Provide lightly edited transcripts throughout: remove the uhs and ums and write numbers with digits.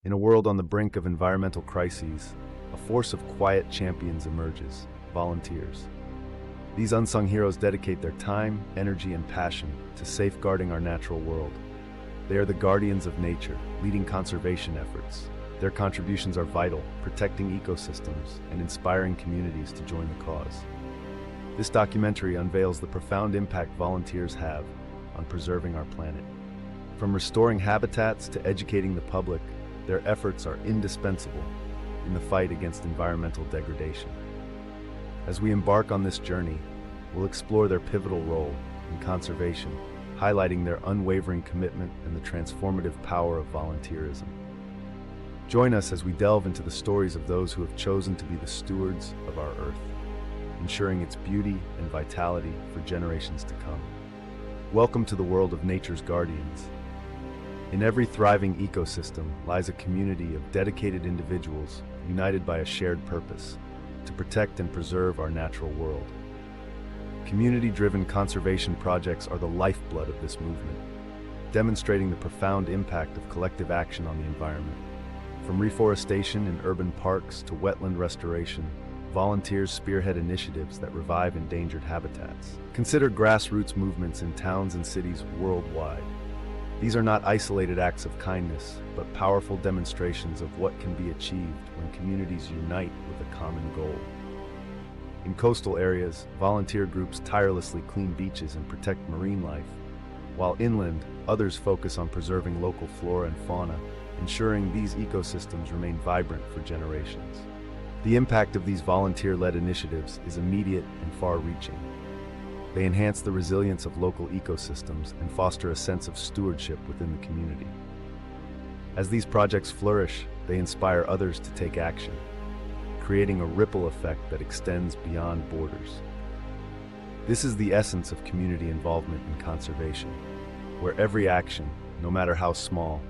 In a world on the brink of environmental crises, a force of quiet champions emerges: volunteers. These unsung heroes dedicate their time, energy, and passion to safeguarding our natural world. They are the guardians of nature, leading conservation efforts. Their contributions are vital, protecting ecosystems and inspiring communities to join the cause. This documentary unveils the profound impact volunteers have on preserving our planet. From restoring habitats to educating the public, their efforts are indispensable in the fight against environmental degradation. As we embark on this journey, we'll explore their pivotal role in conservation, highlighting their unwavering commitment and the transformative power of volunteerism. Join us as we delve into the stories of those who have chosen to be the stewards of our Earth, ensuring its beauty and vitality for generations to come. Welcome to the world of nature's guardians. In every thriving ecosystem lies a community of dedicated individuals united by a shared purpose: to protect and preserve our natural world. Community-driven conservation projects are the lifeblood of this movement, demonstrating the profound impact of collective action on the environment. From reforestation in urban parks to wetland restoration, volunteers spearhead initiatives that revive endangered habitats. Consider grassroots movements in towns and cities worldwide. These are not isolated acts of kindness, but powerful demonstrations of what can be achieved when communities unite with a common goal. In coastal areas, volunteer groups tirelessly clean beaches and protect marine life, while inland, others focus on preserving local flora and fauna, ensuring these ecosystems remain vibrant for generations. The impact of these volunteer-led initiatives is immediate and far-reaching. They enhance the resilience of local ecosystems and foster a sense of stewardship within the community. As these projects flourish, they inspire others to take action, creating a ripple effect that extends beyond borders. This is the essence of community involvement in conservation, where every action, no matter how small,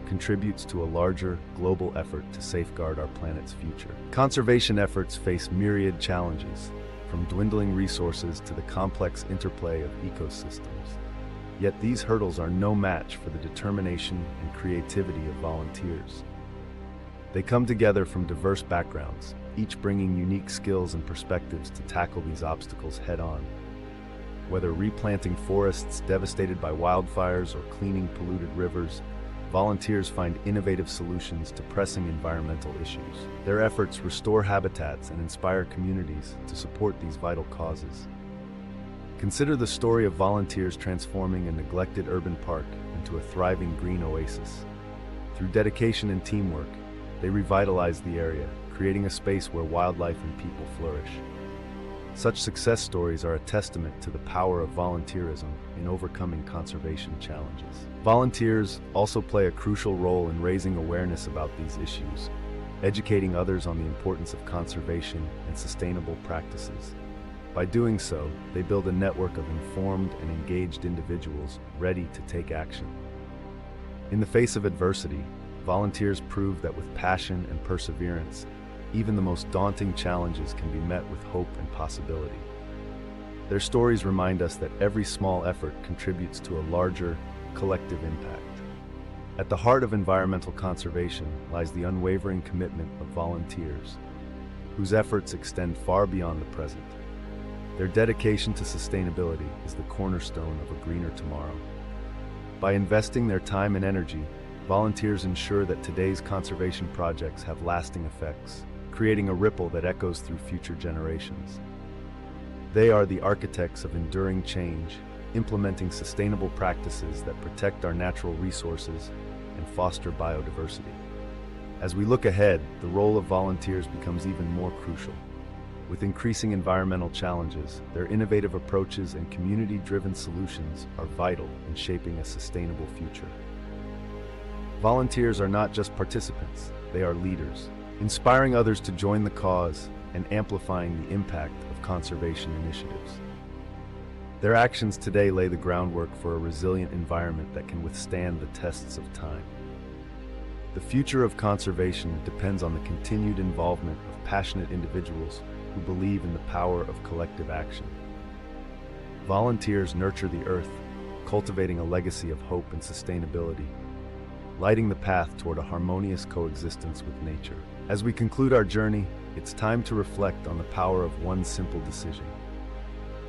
contributes to a larger, global effort to safeguard our planet's future. Conservation efforts face myriad challenges, from dwindling resources to the complex interplay of ecosystems. Yet these hurdles are no match for the determination and creativity of volunteers. They come together from diverse backgrounds, each bringing unique skills and perspectives to tackle these obstacles head-on. Whether replanting forests devastated by wildfires or cleaning polluted rivers, volunteers find innovative solutions to pressing environmental issues. Their efforts restore habitats and inspire communities to support these vital causes. Consider the story of volunteers transforming a neglected urban park into a thriving green oasis. Through dedication and teamwork, they revitalize the area, creating a space where wildlife and people flourish. Such success stories are a testament to the power of volunteerism in overcoming conservation challenges. Volunteers also play a crucial role in raising awareness about these issues, educating others on the importance of conservation and sustainable practices. By doing so, they build a network of informed and engaged individuals ready to take action. In the face of adversity, volunteers prove that with passion and perseverance, even the most daunting challenges can be met with hope and possibility. Their stories remind us that every small effort contributes to a larger, collective impact. At the heart of environmental conservation lies the unwavering commitment of volunteers, whose efforts extend far beyond the present. Their dedication to sustainability is the cornerstone of a greener tomorrow. By investing their time and energy, volunteers ensure that today's conservation projects have lasting effects, creating a ripple that echoes through future generations. They are the architects of enduring change, implementing sustainable practices that protect our natural resources and foster biodiversity. As we look ahead, the role of volunteers becomes even more crucial. With increasing environmental challenges, their innovative approaches and community-driven solutions are vital in shaping a sustainable future. Volunteers are not just participants, they are leaders, inspiring others to join the cause and amplifying the impact of conservation initiatives. Their actions today lay the groundwork for a resilient environment that can withstand the tests of time. The future of conservation depends on the continued involvement of passionate individuals who believe in the power of collective action. Volunteers nurture the earth, cultivating a legacy of hope and sustainability. lighting the path toward a harmonious coexistence with nature. As we conclude our journey, it's time to reflect on the power of one simple decision: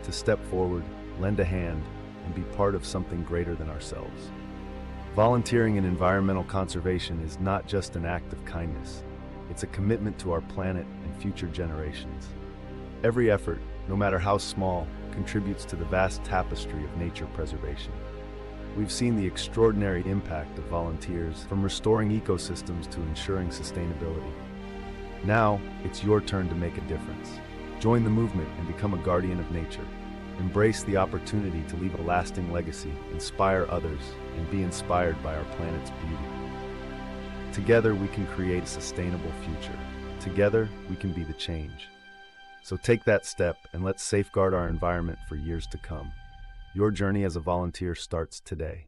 to step forward, lend a hand, and be part of something greater than ourselves. Volunteering in environmental conservation is not just an act of kindness. It's a commitment to our planet and future generations. Every effort, no matter how small, contributes to the vast tapestry of nature preservation. We've seen the extraordinary impact of volunteers, from restoring ecosystems to ensuring sustainability. Now, it's your turn to make a difference. Join the movement and become a guardian of nature. Embrace the opportunity to leave a lasting legacy, inspire others, and be inspired by our planet's beauty. Together, we can create a sustainable future. Together, we can be the change. So take that step and let's safeguard our environment for years to come. Your journey as a volunteer starts today.